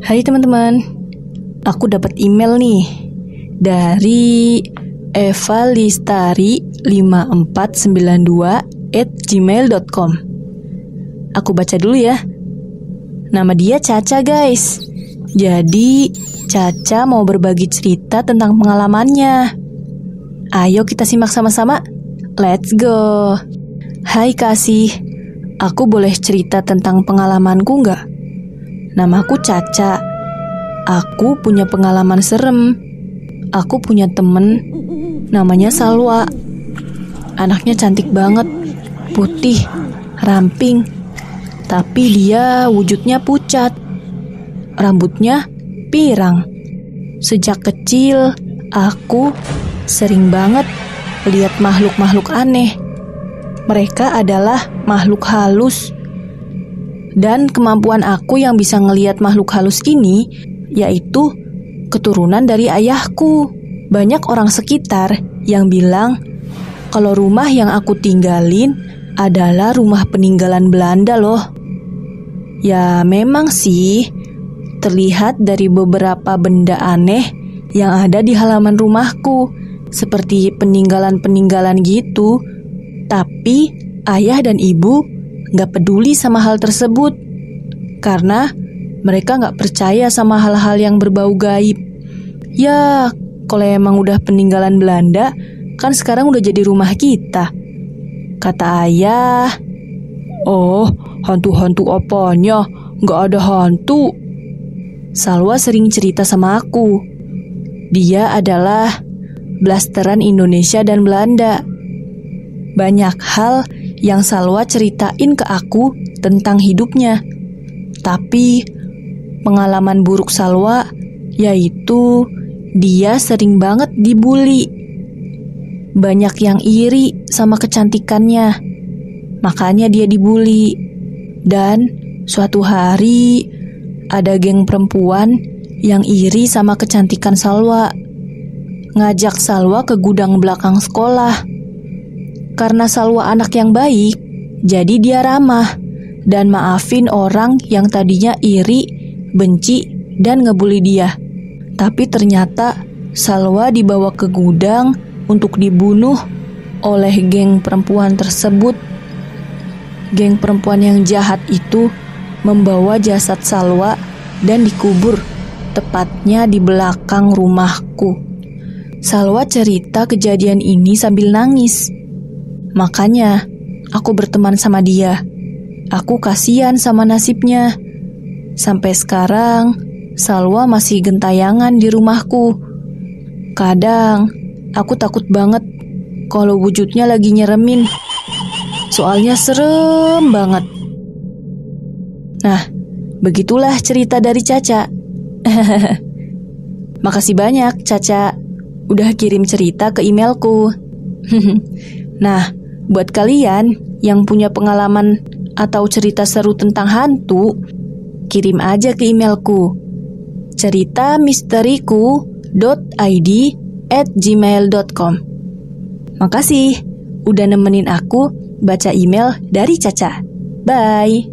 Hai teman-teman, aku dapat email nih dari evalistari5492@gmail.com. Aku baca dulu ya. Nama dia Caca guys. Jadi Caca mau berbagi cerita tentang pengalamannya. Ayo kita simak sama-sama. Let's go. Hai Kasih, aku boleh cerita tentang pengalamanku nggak? Namaku Caca. Aku punya pengalaman serem. Aku punya temen namanya Salwa. Anaknya cantik banget, putih, ramping. Tapi dia wujudnya pucat. Rambutnya pirang. Sejak kecil, aku sering banget lihat makhluk-makhluk aneh. Mereka adalah makhluk halus. Dan kemampuan aku yang bisa ngelihat makhluk halus ini yaitu keturunan dari ayahku. Banyak orang sekitar yang bilang kalau rumah yang aku tinggalin adalah rumah peninggalan Belanda loh. Ya memang sih, terlihat dari beberapa benda aneh yang ada di halaman rumahku, seperti peninggalan-peninggalan gitu. Tapi ayah dan ibu gak peduli sama hal tersebut, karena mereka gak percaya sama hal-hal yang berbau gaib. Ya, kalau emang udah peninggalan Belanda, kan sekarang udah jadi rumah kita. Kata ayah, "Oh, hantu-hantu apanya? Gak ada hantu." Salwa sering cerita sama aku. Dia adalah blasteran Indonesia dan Belanda. Banyak hal yang Salwa ceritain ke aku tentang hidupnya. Tapi pengalaman buruk Salwa yaitu dia sering banget dibully. Banyak yang iri sama kecantikannya, makanya dia dibully. Dan suatu hari ada geng perempuan yang iri sama kecantikan Salwa, ngajak Salwa ke gudang belakang sekolah. Karena Salwa anak yang baik, jadi dia ramah dan maafin orang yang tadinya iri, benci, dan ngebully dia. Tapi ternyata Salwa dibawa ke gudang untuk dibunuh oleh geng perempuan tersebut. Geng perempuan yang jahat itu membawa jasad Salwa dan dikubur, tepatnya di belakang rumahku. Salwa cerita kejadian ini sambil nangis. Makanya aku berteman sama dia. Aku kasihan sama nasibnya. Sampai sekarang Salwa masih gentayangan di rumahku. Kadang aku takut banget kalau wujudnya lagi nyeremin. Soalnya serem banget. Nah, begitulah cerita dari Caca. Makasih banyak Caca udah kirim cerita ke emailku. Nah, buat kalian yang punya pengalaman atau cerita seru tentang hantu, kirim aja ke emailku ceritamisteriku.id@gmail.com. Makasih udah nemenin aku baca email dari Caca. Bye.